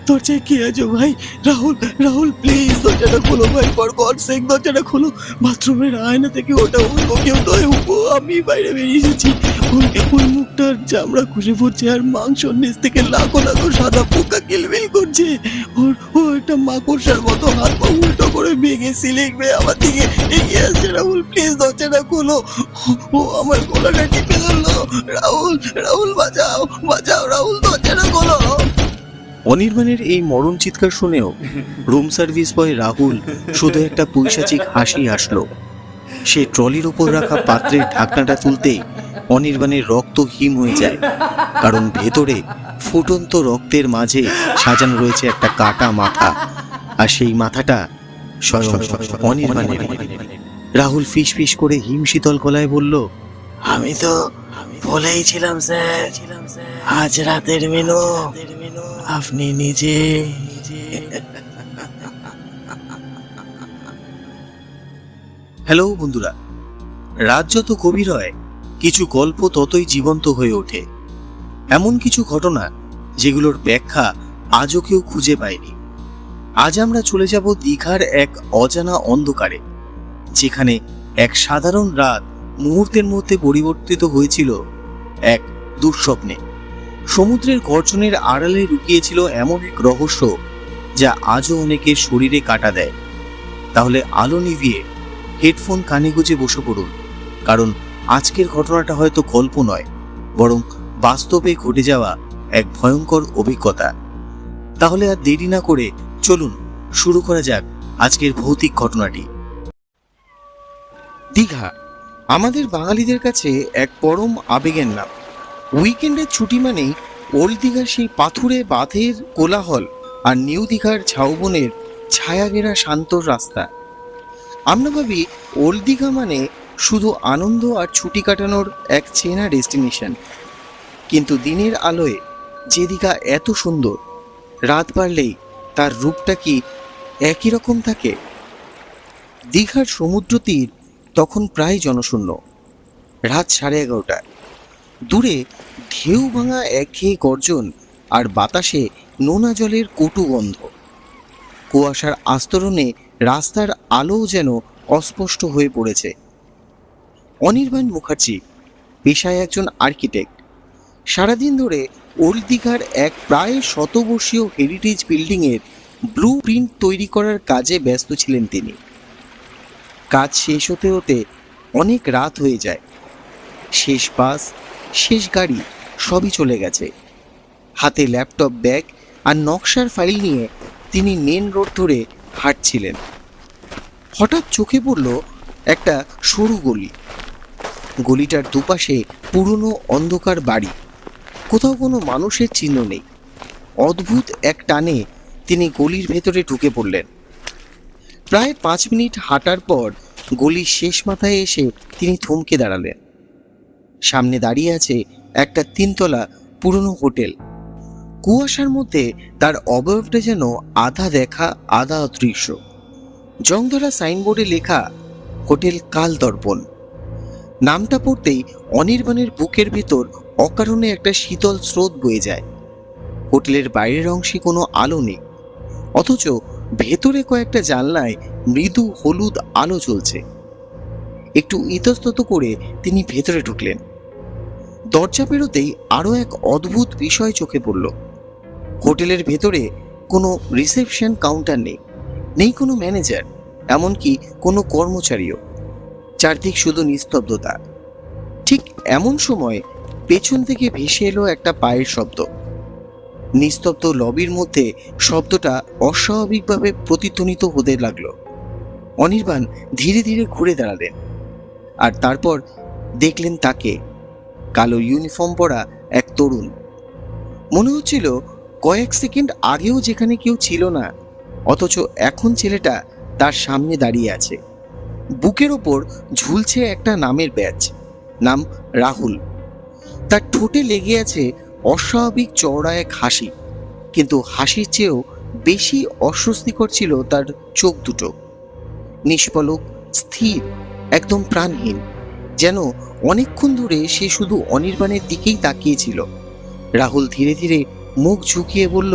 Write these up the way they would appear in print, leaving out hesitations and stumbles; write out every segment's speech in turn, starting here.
দরজায় কে আছো ভাই? রাহুল, রাহুল প্লিজ দরজাটা খোলো ভাই, ফর গড সেক দরজাটা খোলো। বাথরুমের আয়না থেকে ওটা অন্য কেউ নয়, আমি বাইরে বেরিয়ে এসেছি। ওই মুখটার চামড়া খুশে পড়ছে আর মাংসর নিচ থেকে লাখো লাখো সাদা পোকা কিলবিল করছে। ও একটা মাকড়সার মতো হাত পা উল্টো করে ভেঙে সিলিং বেয়ে আমার দিকে এগিয়ে আসছে। রাহুল প্লিজ দরজাটা খোলো। ও আমার গলাটা টিপে ধরলো। রাহুল, রাহুল বাঁচাও, বাঁচাও রাহুল, দরজাটা খোলো। অনির্বাণের এই মরণ চিৎকার শুনেও রুম সার্ভিস বয় রাহুল শুধু একটা পৈশাচিক হাসি হাসলো। সে ট্রলির উপর রাখা পাত্রের ঢাকনাটা তুলতেই অনির্বাণের রক্ত হিম হয়ে যায়, কারণ ভেতরে ফুটন্ত রক্তের মাঝে সাজানো রয়েছে একটা কাটা মাথা, আর সেই মাথাটা স্বয়ং অনির্বাণের। রাহুল ফিস ফিস করে হিমশীতল গলায় বলল, আমি তো বলেই ছিলাম স্যার, আজ রাতের মেনু আপনি নিজে। হ্যালো বন্ধুরা, রাত যত গভীর হয় কিছু গল্প ততই জীবন্ত হয়ে ওঠে। এমন কিছু ঘটনা যেগুলোর ব্যাখ্যা আজও কেউ খুঁজে পায়নি। আজ আমরা চলে যাব দীঘার এক অজানা অন্ধকারে, যেখানে এক সাধারণ রাত মুহূর্তের মধ্যে পরিবর্তিত হয়েছিল এক দুঃস্বপ্নে। সমুদ্রের গর্জনের আড়ালে লুকিয়েছিল এমন এক রহস্য যা আজও অনেকের শরীরে কাটা দেয়। তাহলে আলো নিভিয়ে হেডফোন কানে গুজে বসে পড়ুন, কারণ আজকের ঘটনাটা হয়তো গল্প নয়, বরং বাস্তবে ঘটে যাওয়া এক ভয়ঙ্কর অভিজ্ঞতা। তাহলে আর দেরি না করে চলুন শুরু করা যাক আজকের ভৌতিক ঘটনাটি। দীঘা আমাদের বাঙালিদের কাছে এক পরম আবেগের নাম। উইকেন্ডের ছুটি মানেই ওল্ড দীঘার সেই পাথুরে বাঁধের কোলাহল আর নিউ দীঘার ঝাউবনের ছায়া ঘেরা শান্ত রাস্তা। আমরা ভাবি ওল্ড দীঘা মানে শুধু আনন্দ আর ছুটি কাটানোর এক চেনা ডেস্টিনেশন, কিন্তু দিনের আলোয় যে দীঘা এত সুন্দর, রাত বাড়লেই তার রূপটা কি একই রকম থাকে? দীঘার সমুদ্র তীর তখন প্রায় জনশূন্য। রাত 11:30। দূরে ঢেউ ভাঙা একঘেয়ে গর্জন আর বাতাসে নোনা জলের কটু গন্ধ। কুয়াশার আস্তরণে রাস্তার আলো যেন অস্পষ্ট হয়ে পড়েছে। অনির্বাণ মুখার্জি পেশায় একজন আর্কিটেক্ট। সারাদিন ধরে ওল্ড দীঘার এক প্রায় শতবর্ষীয় হেরিটেজ বিল্ডিংয়ের ব্লু প্রিন্ট তৈরি করার কাজে ব্যস্ত ছিলেন তিনি। কাজ শেষ হতে হতে অনেক রাত হয়ে যায়। শেষ বাস, শেষ গাড়ি সবই চলে গেছে। হাতে ল্যাপটপ ব্যাগ আর নকশার ফাইল নিয়ে তিনি মেন রোড ধরে হাঁটছিলেন। হঠাৎ চোখে পড়ল একটা সরু গলি। গলিটার দুপাশে পুরনো অন্ধকার বাড়ি, কোথাও কোনো মানুষের চিহ্ন নেই। অদ্ভুত এক টানে তিনি গলির ভেতরে ঢুকে পড়লেন। প্রায় 5 মিনিট হাঁটার পর গলির শেষ মাথায় এসে তিনি থমকে দাঁড়ালেন। সামনে দাঁড়িয়ে আছে একটা 3তলা পুরনো হোটেল। কুয়াশার মধ্যে তার অবয়বটা যেন আধা দেখা আধা অদৃশ্য। জংধরা সাইনবোর্ডে লেখা হোটেল কাল দর্পণ। নামটা পড়তেই অনির্বাণের বুকের ভেতর অকারণে একটা শীতল স্রোত বয়ে যায়। হোটেলের বাইরের অংশে কোনো আলো নেই, অথচ ভেতরে কয়েকটা জানলায় মৃদু হলুদ আলো জ্বলছে। একটু ইতস্তত করে তিনি ভেতরে ঢুকলেন। দরজা পেরোতেই আরও এক অদ্ভুত বিষয় চোখে পড়ল। হোটেলের ভেতরে কোনো রিসেপশন কাউন্টার নেই, নেই কোনো ম্যানেজার, এমনকি কোনো কর্মচারীও। চারদিক শুধু নিস্তব্ধতা। ঠিক এমন সময় পেছন থেকে ভেসে এলো একটা পায়ের শব্দ। নিস্তব্ধ লবির মধ্যে শব্দটা অস্বাভাবিকভাবে প্রতিধ্বনিত হতে লাগলো। অনির্বাণ ধীরে ধীরে ঘুরে দাঁড়ালেন, আর তারপর দেখলেন তাকে, কালো ইউনিফর্ম পরা এক তরুণ। মনে হচ্ছিল কয়েক সেকেন্ড আগেও যেখানে কেউ ছিল না, অথচ এখন ছেলেটা তার সামনে দাঁড়িয়ে আছে। বুকের ওপর ঝুলছে একটা নামের ব্যাজ, নাম রাহুল। তার ঠোঁটে লেগে আছে অস্বাভাবিক চওড়া এক হাসি, কিন্তু হাসির চেয়েও বেশি অস্বস্তিকর ছিল তার চোখ দুটো। নিষ্পলক, স্থির, একদম প্রাণহীন, যেন অনেকক্ষণ ধরে সে শুধু অনির্বাণের দিকেই তাকিয়েছিল। রাহুল ধীরে ধীরে মুখ ঝুঁকিয়ে বলল,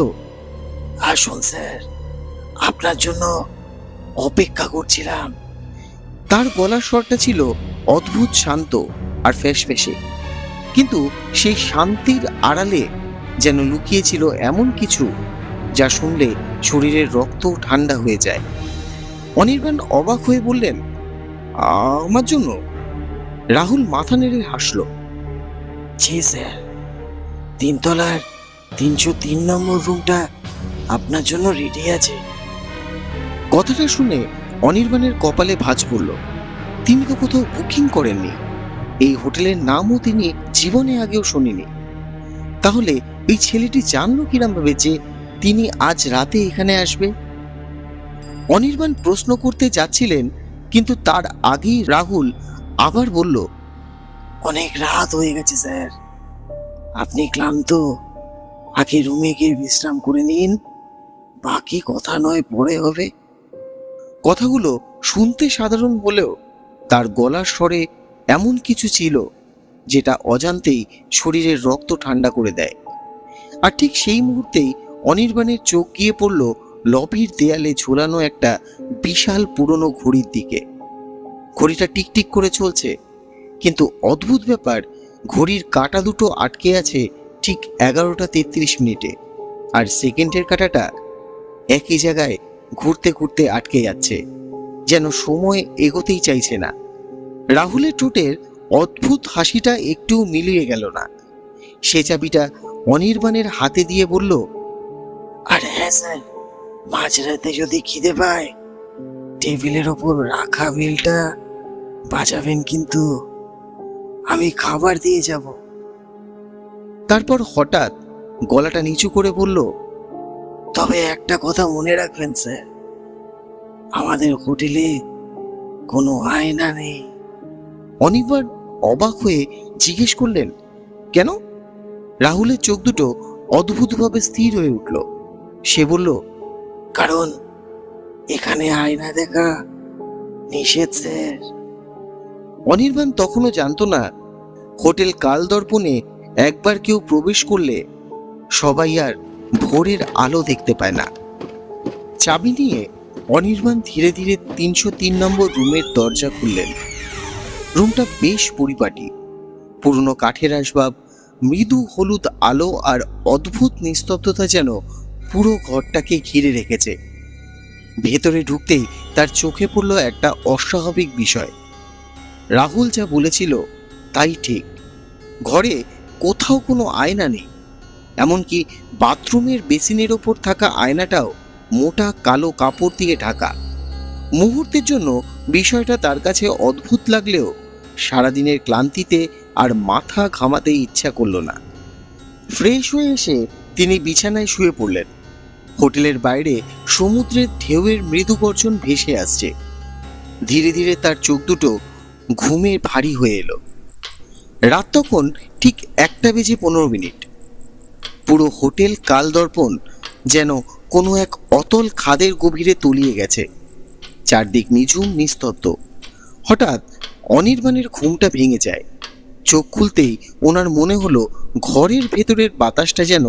আসুন স্যার, আপনার জন্য অপেক্ষা করছিলাম। তার গলার স্বরটা ছিল অদ্ভুত শান্ত আর ফ্যাসফ্যাসে, কিন্তু সেই শান্তির আড়ালে যেন লুকিয়েছিল এমন কিছু যা শুনলে শরীরের রক্ত ঠান্ডা হয়ে যায়। অনির্বাণ অবাক হয়ে বললেন, আমার জন্য? রাহুল মাথা নেড়ে হাসল। জি স্যার, 3 তলার 303 নম্বর রুমটা আপনার জন্য রেডি আছে। কথাটা শুনে অনির্বাণের কপালে ভাঁজ পড়ল। তিনি তো কোথাও বুকিং করেননি, এই হোটেলের নামও তিনি জীবনে আগেও শোনেনি। তাহলে এই ছেলেটি জানলো কিরম ভাবে যে তিনি আজ রাতে এখানে আসবে? অনির্বাণ প্রশ্ন করতে যাচ্ছিলেন, কিন্তু তার আগেই রাহুল আবার বলল, অনেক রাত হয়ে গেছে স্যার, আপনি ক্লান্ত, আগে রুমে গিয়ে বিশ্রাম করে নিন, বাকি কথা নয় পরে হবে। কথাগুলো শুনতে সাধারণ হলেও তার গলার স্বরে এমন কিছু ছিল যেটা অজান্তেই শরীরের রক্ত ঠান্ডা করে দেয়। আর ঠিক সেই মুহূর্তেই অনির্বাণের চোখ গিয়ে পড়ল লবির দেয়ালে ঝোলানো একটা বিশাল পুরনো ঘড়ির দিকে। ঘড়িটা টিকটিক করে চলছে, কিন্তু অদ্ভুত ব্যাপার, ঘড়ির কাঁটা দুটো আটকে আছে ঠিক 11টা 33 মিনিটে, আর সেকেন্ডের কাঁটাটা একই জায়গায় ঘুরতে ঘুরতে আটকে যাচ্ছে, যেন সময় এগোতেই চাইছে না। রাহুলের ঠোঁটের অদ্ভুত হাসিটা একটুও মিলিয়ে গেল না। সে চাবিটা অনির্বাণের হাতে দিয়ে বলল, আর হ্যাঁ স্যার, মাঝরাতে যদি খিদে পায় টেবিলের ওপর রাখা বেলটা বাজাবেন, কিন্তু আমি খাবার দিয়ে যাব। তারপর হঠাৎ গলাটা নিচু করে বলল, তবে একটা কথা মনে রাখবেন স্যার, আমাদের হোটেলে কোনো আয়না নেই। অনির্বাণ অবাক হয়ে জিজ্ঞেস করলেন, কেন? রাহুলের চোখ দুটো অদ্ভুতভাবে স্থির হয়ে উঠল। সে বলল, কারণ এখানে আয়না দেখা নিষেধ স্যার। অনির্বাণ তখনও জানতো না হোটেল কালদর্পণে একবার কেউ প্রবেশ করলে সবাই আর ভোরের আলো দেখতে পায় না। চাবি নিয়ে অনির্বাণ ধীরে ধীরে 303 নম্বর রুমের দরজা খুললেন। রুমটা বেশ পরিপাটি, পুরনো কাঠের আসবাব, মৃদু হলুদ আলো আর অদ্ভুত নিস্তব্ধতা যেন পুরো ঘরটাকে ঘিরে রেখেছে। ভেতরে ঢুকতেই তার চোখে পড়ল একটা অস্বাভাবিক বিষয়। রাহুল যা বলেছিল তাই ঠিক, ঘরে কোথাও কোনো আয়না নেই, এমনকি বাথরুমের বেসিনের ওপর থাকা আয়নাটাও মোটা কালো কাপড় দিয়ে ঢাকা। মুহূর্তের জন্য বিষয়টা তার কাছে অদ্ভুত লাগলেও সারাদিনের ক্লান্তিতে আর মাথা ঘামাতে ইচ্ছা করল না। ফ্রেশ হয়ে এসে তিনি বিছানায় শুয়ে পড়লেন। হোটেলের বাইরে সমুদ্রের ঢেউয়ের মৃদু গর্জন ভেসে আসছে। ধীরে ধীরে তার চোখ দুটো ঘুমে ভারী হয়ে এলো। রাত তখন ঠিক 1:15। পুরো হোটেল কালদর্পণ যেন কোনো এক অতল খাদের গভীরে তলিয়ে গেছে। চারদিক নিঝুম নিস্তব্ধ। হঠাৎ অনির্বাণের ঘুমটা ভেঙে যায়। চোখ খুলতেই ওনার মনে হলো ঘরের ভেতরের বাতাসটা যেন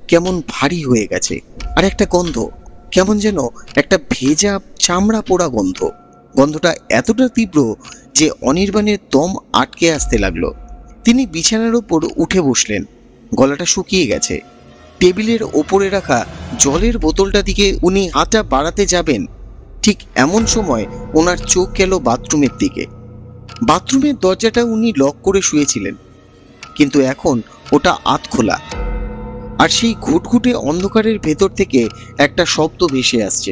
কেমন ভারী হয়ে গেছে, আর একটা গন্ধ, কেমন যেন একটা ভেজা চামড়া পোড়া গন্ধ। গন্ধটা এতটা তীব্র যে অনির্বাণের দম আটকে আসতে লাগলো। তিনি বিছানার ওপর উঠে বসলেন। গলাটা শুকিয়ে গেছে। টেবিলের ওপরে রাখা জলের বোতলটা দিকে উনি হাতটা বাড়াতে যাবেন, ঠিক এমন সময় ওনার চোখ গেল বাথরুমের দিকে। বাথরুমের দরজাটা উনি লক করে শুয়েছিলেন, কিন্তু এখন ওটা আধখোলা, আর সেই ঘুটঘুটে অন্ধকারের ভেতর থেকে একটা শব্দ ভেসে আসছে,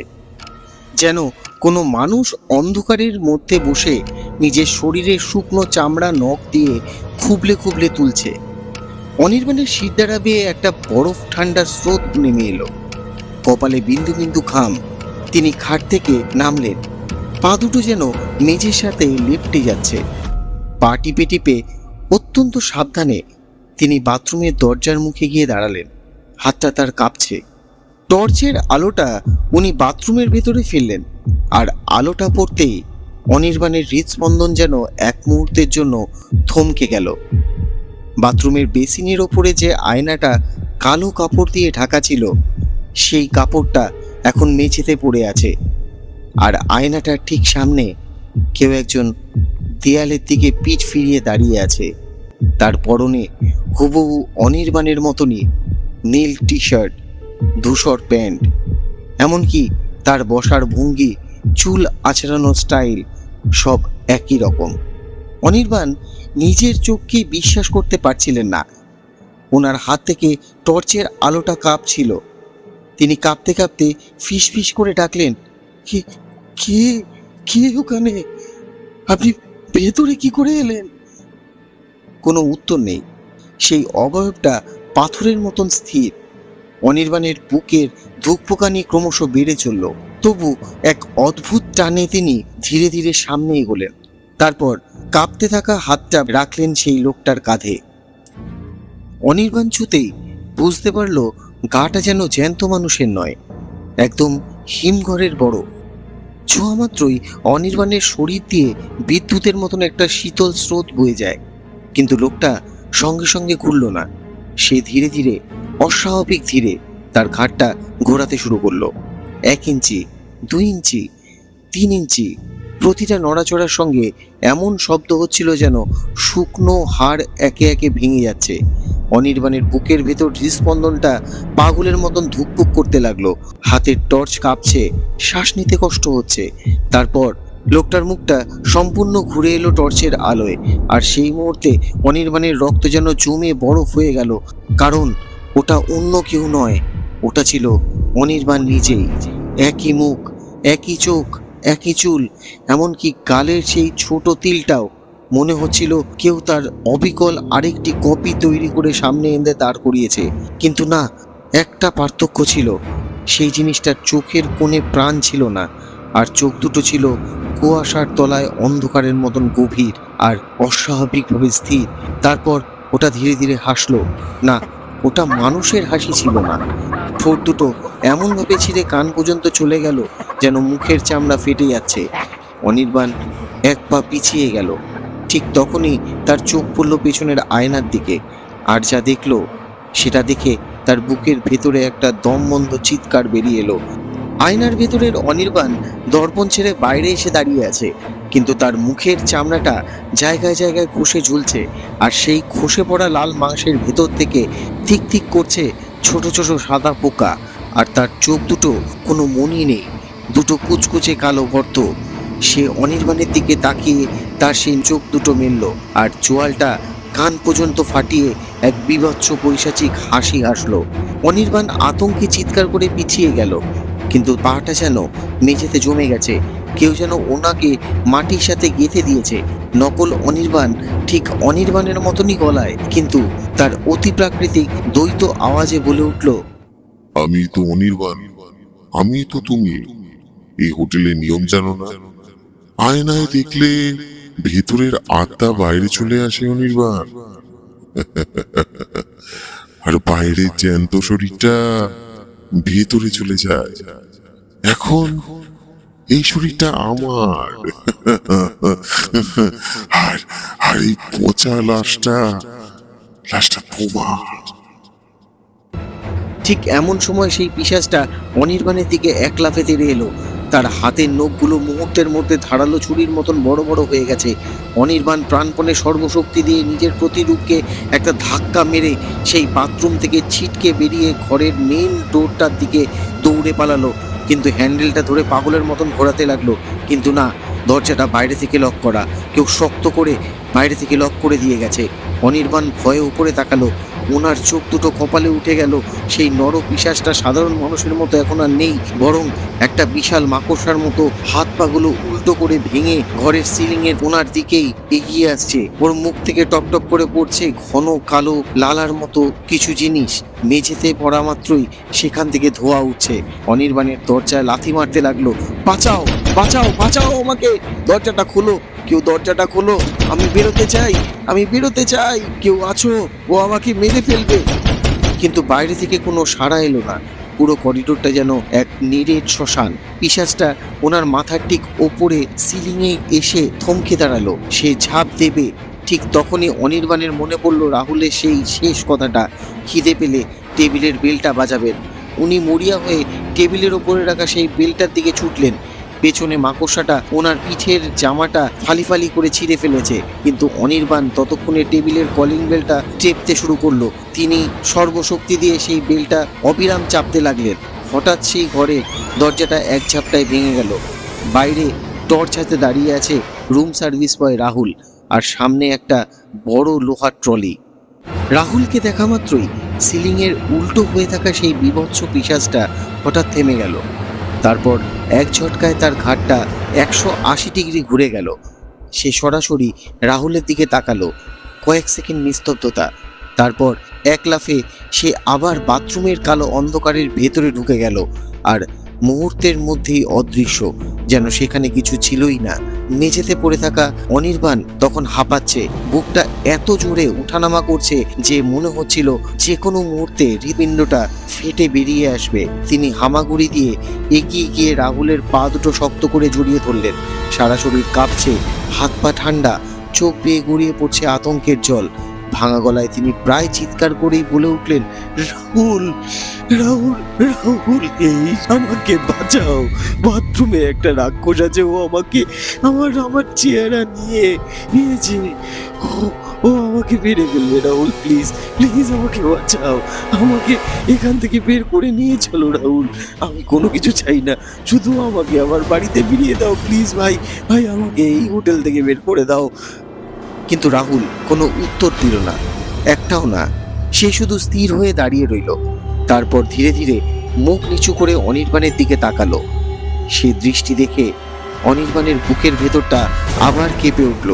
যেন কোনো মানুষ অন্ধকারের মধ্যে বসে নিজের শরীরের শুকনো চামড়া নখ দিয়ে খুবলে খুবলে তুলছে। অনির্বাণের শিরদাঁড়া বেয়ে একটা বরফ ঠান্ডার স্রোত নেমে এলো। কপালে বিন্দু বিন্দু ঘাম। তিনি খাট থেকে নামলেন। পা দুটো যেন মেঝের সাথে লেপ্টে যাচ্ছে। পা টিপে টিপে অত্যন্ত সাবধানে তিনি বাথরুমের দরজার মুখে গিয়ে দাঁড়ালেন। হাতটা তার কাঁপছে। টর্চের আলোটা উনি বাথরুমের ভেতরে ফেললেন, আর আলোটা পড়তেই অনির্বাণের হৃদস্পন্দন যেন এক মুহূর্তের জন্য থমকে গেল। বাথরুমের বেসিনের ওপরে যে আয়নাটা কালো কাপড় দিয়ে ঢাকা ছিল, সেই কাপড়টা এখন মেঝেতে পড়ে আছে, আর আয়নাটার ঠিক সামনে কেউ একজন দেয়ালের দিকে পিঠ ফিরিয়ে দাঁড়িয়ে আছে। তার পরনে হুবহু অনির্বাণের মতনই নীল টি শার্ট, ধূসর প্যান্ট, এমনকি তার বসার ভঙ্গি, চুল আঁচড়ানোর স্টাইল সব একই রকম। অনির্বাণ নিজের চোখকে বিশ্বাস করতে পারছিলেন না। ওনার হাত থেকে টর্চের আলোটা কাঁপছিল। তিনি কাঁপতে কাঁপতে ফিস ফিস করে ডাকলেন, কে কে কে ওখানে? আপনি ভেতরে কি করে এলেন? কোনো উত্তর নেই। সেই অবয়বটা পাথরের মতন স্থির। অনির্বাণের বুকের ধুকপুকানি ক্রমশ বেড়ে চলল। তবু এক অদ্ভুত টানে তিনি ধীরে ধীরে সামনে এগোলেন। তারপর কাঁপতে থাকা হাতটা রাখলেন সেই লোকটার কাঁধে। অনির্বাণ ছুতেই বুঝতে পারল গাটা যেন জ্যান্ত মানুষের নয়, একদম হিমঘরের বরফ। ছোঁয়া মাত্রই অনির্বাণের শরীর দিয়ে বিদ্যুতের মতন একটা শীতল স্রোত বয়ে যায়। কিন্তু লোকটা সঙ্গে সঙ্গে ঘুরল না। সে ধীরে ধীরে, অস্বাভাবিক ধীরে তার ঘাড়টা ঘোরাতে শুরু করলো। 1 ইঞ্চি, 2 ইঞ্চি, 3 ইঞ্চি, প্রতিটা নড়াচড়ার সঙ্গে এমন শব্দ হচ্ছিল যেন শুকনো হাড় একে একে ভেঙে যাচ্ছে। অনির্বাণের বুকের ভেতর হৃদস্পন্দনটা পাগলের মতন ধুকপুক করতে লাগলো। হাতের টর্চ কাঁপছে, শ্বাস নিতে কষ্ট হচ্ছে। তারপর লোকটার মুখটা সম্পূর্ণ ঘুরে এলো টর্চের আলোয়, আর সেই মুহূর্তে অনির্বাণের রক্ত যেন জমে বরফ হয়ে গেল। কারণ ওটা অন্য কেউ নয়, ওটা ছিল অনির্বাণ নিজেই। একই মুখ, একই চোখ, একই চুল, এমনকি গালের সেই ছোট তিলটাও। মনে হচ্ছিল কেউ তার অবিকল আরেকটি কপি তৈরি করে সামনে এনে দাঁড় করিয়েছে। কিন্তু না, একটা পার্থক্য ছিল, সেই জিনিসটার চোখের কোণে প্রাণ ছিল না, আর চোখ দুটো ছিল কুয়াশার তলায় অন্ধকারের মতন গভীর আর অস্বাভাবিকভাবে স্থির। তারপর ওটা ধীরে ধীরে হাসলো। না, ওটা মানুষের হাসি ছিল না। ঠোঁট দুটো এমনভাবে ছিঁড়ে কান পর্যন্ত চলে গেল যেন মুখের চামড়া ফেটে যাচ্ছে। অনির্বাণ 1 পা পিছিয়ে গেল। ঠিক তখনই তার চোখ পড়ল পেছনের আয়নার দিকে, আর যা দেখলো সেটা দেখে তার বুকের ভেতরে একটা দমবন্ধ চিৎকার বেরিয়ে এলো। আয়নার ভেতরের অনির্বাণ দর্পণ ছেড়ে বাইরে এসে দাঁড়িয়ে আছে, কিন্তু তার মুখের চামড়াটা জায়গায় জায়গায় খসে ঝুলছে, আর সেই খসে পড়া লাল মাংসের ভেতর থেকে ঠিক ঠিক করছে ছোট ছোট সাদা পোকা। আর তার চোখ দুটো কোনো মনি নেই, দুটো কুচকুচে কালো গর্ত। সে অনির্বাণের দিকে তাকিয়ে তার সেই চোখ দুটো মেলল, আর চোয়ালটা কান পর্যন্ত ফাটিয়ে এক বীভৎস পৈশাচিক হাসি হাসলো। অনির্বাণ আতঙ্কে চিৎকার করে পিছিয়ে গেল, কিন্তু পাটা যেন মেঝেতে জমে গেছে। কেউ যেন ওনাকে মাটির সাথে গেঁথে দিয়েছে। নকল অনির্বাণ ঠিক অনির্বাণের মতনই গলায়, কিন্তু তার অতি প্রাকৃতিক দ্বৈত আওয়াজে বলে উঠল, আমি তো অনির্বাণ, আমি তো তুমি। এই হোটেলের নিয়ম জানো না? আয়নায় দেখলে ভেতরের আত্মা বাইরে চলে আসে অনির্বাণ, আর বাইরের জ্যান্ত শরীরটা ভেতরে চলে যায়। এখন এই শরীরটা আমার, আর আর এই পচা লাশটা তোমার। ঠিক এমন সময় সেই পিশাচটা অনির্বাণের দিকে এক লাফে তেড়ে এলো। তার হাতের নখগুলো মুহূর্তের মধ্যে ধারালো ছুরির মতন বড় বড় হয়ে গেছে। অনির্বাণ প্রাণপণে সর্বশক্তি দিয়ে নিজের প্রতিরূপকে একটা ধাক্কা মেরে সেই বাথরুম থেকে ছিটকে বেরিয়ে ঘরের মেন ডোরটার দিকে দৌড়ে পালালো। কিন্তু হ্যান্ডেলটা ধরে পাগলের মতন ঘোরাতে লাগলো, কিন্তু না, দরজাটা বাইরে থেকে লক করা। কেউ শক্ত করে বাইরে থেকে লক করে দিয়ে গেছে। অনির্বাণ ভয়ে উপরে তাকালো। ওনার চোখ দুটো কপালে উঠে গেল। সেই নর পিশাচটা সাধারণ মানুষের মতো এখন আর নেই, বরং একটা বিশাল মাকড়সার মতো হাত পাগুলো উল্টো করে ভেঙে ঘরের সিলিংয়ের ওনার দিকেই এগিয়ে আসছে। ওর মুখ থেকে টপ টপ করে পড়ছে ঘন কালো লালার মতো কিছু জিনিস। মেঝেতে পড়া মাত্রই সেখান থেকে ধোঁয়া উঠছে। অনির্বাণের দরজায় লাথি মারতে লাগলো, বাঁচাও বাঁচাও বাঁচাও আমাকে, দরজাটা খোলো, কেউ দরজাটা খোলো, আমি বেরোতে চাই, আমি বেরোতে চাই, কেউ আছো, ও আমাকে মেরে ফেলবে। কিন্তু বাইরে থেকে কোনো সাড়া এলো না। পুরো করিডোরটা যেন এক নিরেট শ্মশান। পিশাচটা ওনার মাথার ঠিক ওপরে সিলিংয়ে এসে থমকে দাঁড়ালো। সে ঝাঁপ দেবে। ঠিক তখনই অনির্বাণের মনে পড়ল রাহুলের সেই শেষ কথাটা, খিদে পেলে টেবিলের বেলটা বাজাবেন। উনি মরিয়া হয়ে টেবিলের ওপরে রাখা সেই বেলটার দিকে ছুটলেন। পেছনে মাকড়সাটা ওনার পিঠের জামাটা ফালি ফালি করে ছিঁড়ে ফেলেছে, কিন্তু অনির্বাণ ততক্ষণে টেবিলের কলিং বেলটা চেপতে শুরু করলো। তিনি সর্বশক্তি দিয়ে সেই বেলটা অবিরাম চাপতে লাগলেন। হঠাৎ সেই ঘরের দরজাটা এক ঝাপটায় ভেঙে গেল। বাইরে টর্চ হাতে দাঁড়িয়ে আছে রুম সার্ভিস বয় রাহুল, আর সামনে একটা বড় লোহার ট্রলি। রাহুলকে দেখা মাত্রই সিলিংয়ের উল্টো হয়ে থাকা সেই বীভৎস পিশাচটা হঠাৎ থেমে গেল। তারপর এক ঝটকায় তার ঘাটটা 180 ডিগ্রি ঘুরে গেল। সে সরাসরি রাহুলের দিকে তাকালো। কয়েক সেকেন্ড নিস্তব্ধতা, তারপর এক লাফে সে আবার বাথরুমের কালো অন্ধকারের ভেতরে ঢুকে গেল, আর মুহূর্তের মধ্যেই অদৃশ্য, যেন সেখানে কিছু ছিলই না। মেঝেতে পড়ে থাকা অনির্বাণ তখন হাঁপাচ্ছে, বুকটা এত জোরে উঠানামা করছে যে মনে হচ্ছিল যে কোনো মুহূর্তে হৃৎপিণ্ডটা ফেটে বেরিয়ে আসবে। তিনি হামাগুড়ি দিয়ে এগিয়ে গিয়ে রাহুলের পা দুটো শক্ত করে জড়িয়ে ধরলেন। সারা শরীর কাঁপছে, হাত পা ঠান্ডা, চোখ বেয়ে গড়িয়ে পড়ছে আতঙ্কের জল। ভাঙা গলায় তিনি প্রায় চিৎকার করেই বলে উঠলেন, রাহুল, রাহুল, রাহুল, এই আমাকে বাঁচাও। বাথরুমে একটা রাক্ষস আছে, ও আমাকে আমার চেহারা নিয়েছে। ও আমাকে মেরে ফেলবে। রাহুল, প্লিজ প্লিজ আমাকে বাঁচাও, আমাকে এখান থেকে বের করে নিয়ে চলো রাহুল। আমি কোনো কিছু চাই না, শুধু আমাকে আমার বাড়িতে ফিরিয়ে দাও প্লিজ। ভাই ভাই, আমাকে এই হোটেল থেকে বের করে দাও। কিন্তু রাহুল কোনো উত্তর দিল না, একটাও না। সে শুধু স্থির হয়ে দাঁড়িয়ে রইল। তারপর ধীরে ধীরে মুখ নিচু করে অনির্বাণের দিকে তাকালো। সে দৃষ্টি দেখে অনির্বাণের বুকের ভেতরটা আবার কেঁপে উঠল,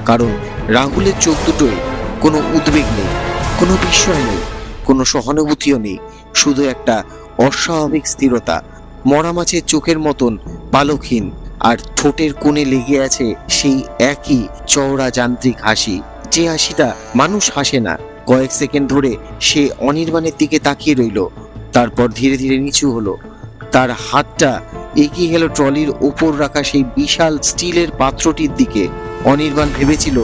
কারণ রাহুলের চোখ দুটোয় কোনো উদ্বেগ নেই, কোনো বিস্ময় নেই, কোনো সহানুভূতিও নেই, শুধু একটা অস্বাভাবিক স্থিরতা। মরা মাছের চোখের মতন পালকহীন, আর ঠোঁটের কোণে লেগে আছে সেই একই চওড়া যান্ত্রিক হাসি, যে হাসিটা মানুষ হাসে না। কয়েক সেকেন্ড ধরে সে অনির্বাণের দিকে তাকিয়ে রইল, তারপর ধীরে ধীরে নিচু হলো। তার হাতটা এগিয়ে গেল ট্রলির ওপর রাখা সেই বিশাল স্টিলের পাত্রটির দিকে। অনির্বাণ ভেবেছিল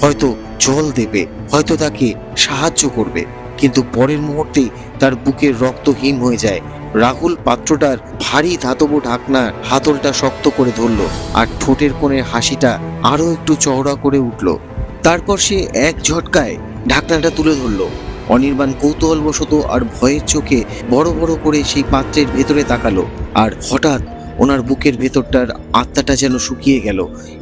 হয়তো জল দেবে, হয়তো তাকে সাহায্য করবে, কিন্তু পরের মুহূর্তেই তার বুকের রক্ত হিম হয়ে যায়। রাহুল পাত্রটার ভারী ধাতব ঢাকনা হাতলটা শক্ত করে ধরল, আর ঠোঁটের কোণের হাসিটা আরো একটু চওড়া করে উঠল। তারপর সে এক ঝটকায় ঢাকনাটা তুলে ধরল। অনির্বাণ কৌতূহলবশত আর ভয়ের চোখে বড় বড় করে সেই পাত্রের ভেতরে তাকালো, আর হঠাৎ ওনার বুকের ভেতরটার আত্মাটা যেন শুকিয়ে গেল।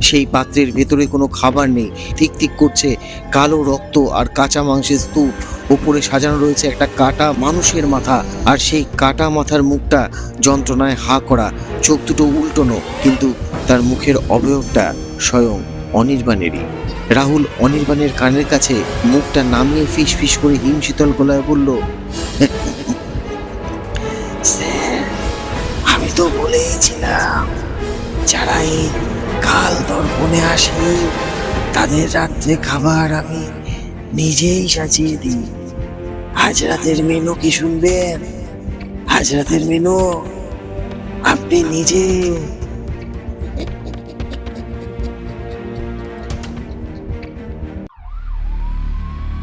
সেই পাত্রের ভেতরে কোনো খাবার নেই, ঠিক ঠিক করছে কালো রক্ত আর কাঁচা মাংসের স্তূপ। ওপরে সাজানো রয়েছে একটা কাটা মানুষের মাথা, আর সেই কাটা মাথার মুখটা যন্ত্রণায় হা করা, চোখ দুটো উল্টোনো, কিন্তু তার মুখের অবয়বটা স্বয়ং অনির্বাণেরই। রাহুল অনির্বাণের কানের কাছে মুখটা নামিয়ে ফিস ফিস করে হিমশীতল গলায় বলল, স্যার, আমি তো বলেইছিলাম যারা এই কাল দর্পণে আসে তাদের রাত্রে খাবার আমি নিজেই সাজিয়ে দিই। আজ রাতের মেনু কি শুনবেন? আজ রাতের মেনু আপনি নিজে।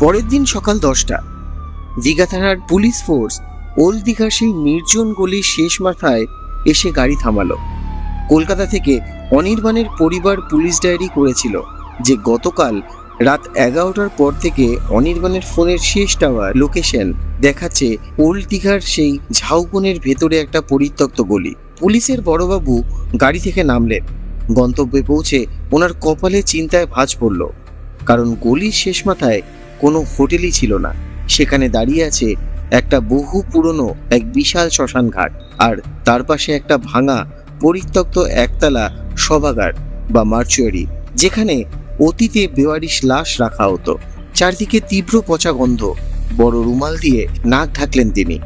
পরের দিন সকাল 10টা, দীঘা থানার পুলিশ ফোর্স ওল্ড দীঘার সেই নির্জন গলির শেষ মাথায় এসে গাড়ি থামালো। কলকাতা থেকে অনির্বাণের পরিবার পুলিশ ডায়েরি করেছিল যে গতকাল রাত 11টার পর থেকে অনির্বাণের ফোনের শেষ টাওয়ার লোকেশন দেখাচ্ছে ওল্ড দীঘার সেই ঝাউবনের ভেতরে একটা পরিত্যক্ত গলি। পুলিশের বড়বাবু গাড়ি থেকে নামলেন। গন্তব্যে পৌঁছে ওনার কপালে চিন্তায় ভাঁজ পড়ল, কারণ গলির শেষ মাথায় কোনো হোটেলই ছিল না। সেখানে দাঁড়িয়ে আছে একটা বহু পুরনো এক বিশাল শ্মশান ঘাট, আর তার পাশে একটা ভাঙা পরিত্যক্ত একতলা শবাগার বা মার্চুয়ারি, যেখানে অতীতে বেওয়ারিশ লাশ রাখা হতো। চারদিকে তীব্র পচা গন্ধ। বড় রুমাল দিয়ে নাক ঢাকলেন তিনি।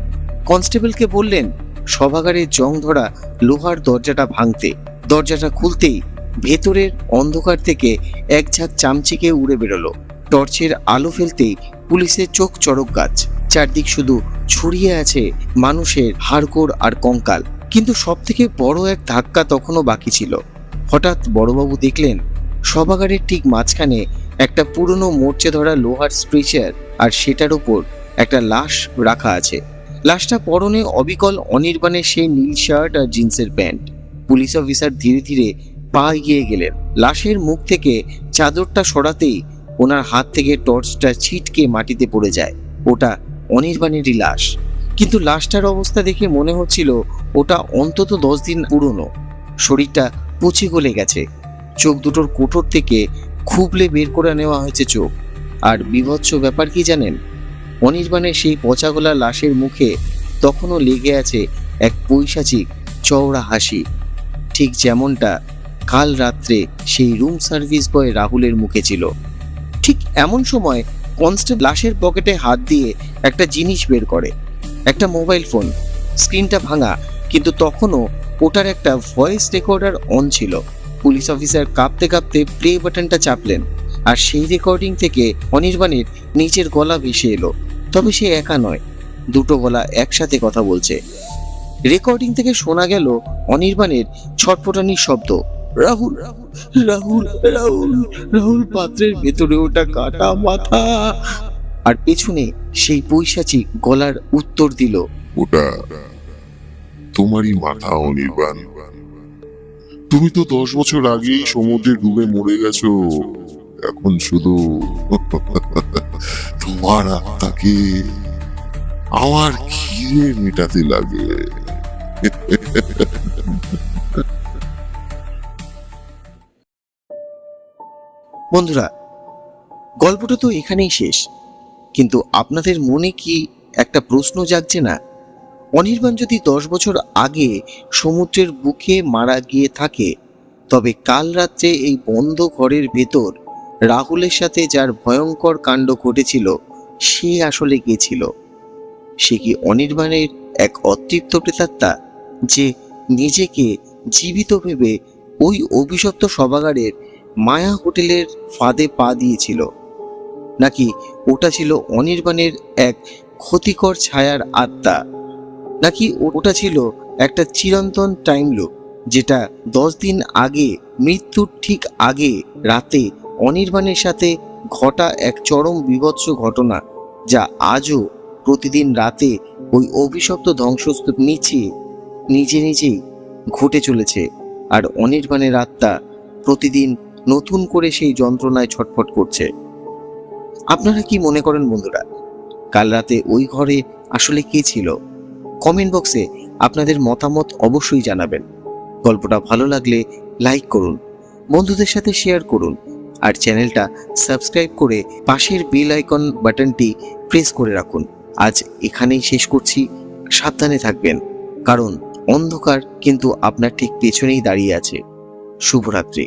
কনস্টেবলকে বললেন শবাগারের জং ধরা লোহার দরজাটা ভাঙতে। দরজাটা খুলতেই ভেতরের অন্ধকার থেকে এক ঝাঁক চামচিকে উড়ে বেরোলো। টর্চের আলো ফেলতেই পুলিশের চোখ চড়ক গাছ। চারদিক শুধু ছড়িয়ে আছে মানুষের হাড়গোড় আর কঙ্কাল। কিন্তু সব থেকে বড় এক ধাক্কা তখনও বাকি ছিল। হঠাৎ বড়বাবু দেখলেন শবাগারের ঠিক মাঝখানে একটা পুরনো মরচে ধরা লোহার স্ট্রেচার, আর সেটার ওপর একটা লাশ রাখা আছে। লাশটা পরনে অবিকল অনির্বাণের সেই নীল শার্ট আর জিন্সের প্যান্ট। পুলিশ অফিসার ধীরে ধীরে পা এগিয়ে গেলেন। লাশের মুখ থেকে চাদরটা সরাতেই ওনার হাত থেকে টর্চটা ছিটকে মাটিতে পড়ে যায়। ওটা অনির্বাণেরই লাশ, কিন্তু লাশটার অবস্থা দেখে মনে হচ্ছিল ওটা অন্তত 10 দিন পুরনো। শরীরটা পচে গলে গেছে, চোখ দুটোর কোটর থেকে খুবলে বের করে নেওয়া হয়েছে চোখ। আর বিভৎস ব্যাপার কি জানেন, অনির্বাণের সেই পচাগলা লাশের মুখে তখনও লেগে আছে এক পৈশাচিক চওড়া হাসি, ঠিক যেমনটা কাল রাত্রে সেই রুম সার্ভিস বয় রাহুলের মুখে ছিল। ঠিক এমন সময় কনস্টেবল লাশের পকেটে হাত দিয়ে একটা জিনিস বের করে, একটা মোবাইল ফোন। স্ক্রিনটা ভাঙা, কিন্তু তখনও ওটার একটা ভয়েস রেকর্ডার অন ছিল। পুলিশ অফিসার কাঁপতে কাঁপতে প্লে বাটনটা চাপলেন, আর সেই রেকর্ডিং থেকে অনির্বাণের নিচের গলা ভেসে এলো। তবে সে একা নয়, দুটো গলা একসাথে কথা বলছে। রেকর্ডিং থেকে শোনা গেল অনির্বাণের ছটফটানির শব্দ। রাহুল, রাহুল, রাহুল, রাহুল পাত্রের ভেতরে ওটা কাটা মাথা। আর পেছনে সেই পৈশাচিক গলার উত্তর দিল, ওটা তোমারই মাথা অনির্বাণ। তুমি তো 10 বছর আগেই সমুদ্রে ডুবে মরে গেছো। এখন শুধু তোমার আত্মাকে আমার খিদে মেটাতে লাগে। বন্ধুরা, গল্পটা তো এখানেই শেষ, কিন্তু আপনাদের মনে কি একটা প্রশ্ন জাগছে না? অনির্বাণ যদি 10 বছর আগে সমুদ্রের বুকে মারা গিয়ে থাকে, তবে কাল রাত্রে এই বন্ধ ঘরের ভেতর রাহুলের সাথে যার ভয়ঙ্কর কাণ্ড ঘটেছিল, সে আসলে কে ছিল? সে কি অনির্বাণের এক অতৃপ্ত প্রেতাত্মা, যে নিজেকে জীবিত ভেবে ওই অভিশপ্ত সভাগারের মায়া হোটেলের ফাঁদে পা দিয়েছিল? নাকি ওটা ছিল অনির্বাণের এক ক্ষতিকর ছায়ার আত্মা? নাকি ওটা ছিল একটা চিরন্তন টাইম লুপ, যেটা 10 দিন আগে, মৃত্যুর ঠিক আগে রাতে অনির্বাণের সাথে ঘটা এক চরম বিভৎস ঘটনা, যা আজও প্রতিদিন রাতে ওই অভিশপ্ত ধ্বংসস্তূপ নিচে নিজে নিজেই ঘটে চলেছে, আর অনির্বাণের আত্মা প্রতিদিন নতুন করে সেই যন্ত্রণায় ছটফট করছে? আপনারা কি মনে করেন বন্ধুরা, কাল রাতে ওই ঘরে আসলে কে ছিল? কমেন্ট বক্সে আপনাদের মতামত অবশ্যই জানাবেন। গল্পটা ভালো লাগলে লাইক করুন, বন্ধুদের সাথে শেয়ার করুন, আর চ্যানেলটা সাবস্ক্রাইব করে পাশের বেল আইকন বাটনটি প্রেস করে রাখুন। আজ এখানেই শেষ করছি। সাবধানে থাকবেন, কারণ অন্ধকার কিন্তু আপনার ঠিক পেছনেই দাঁড়িয়ে আছে। শুভরাত্রি।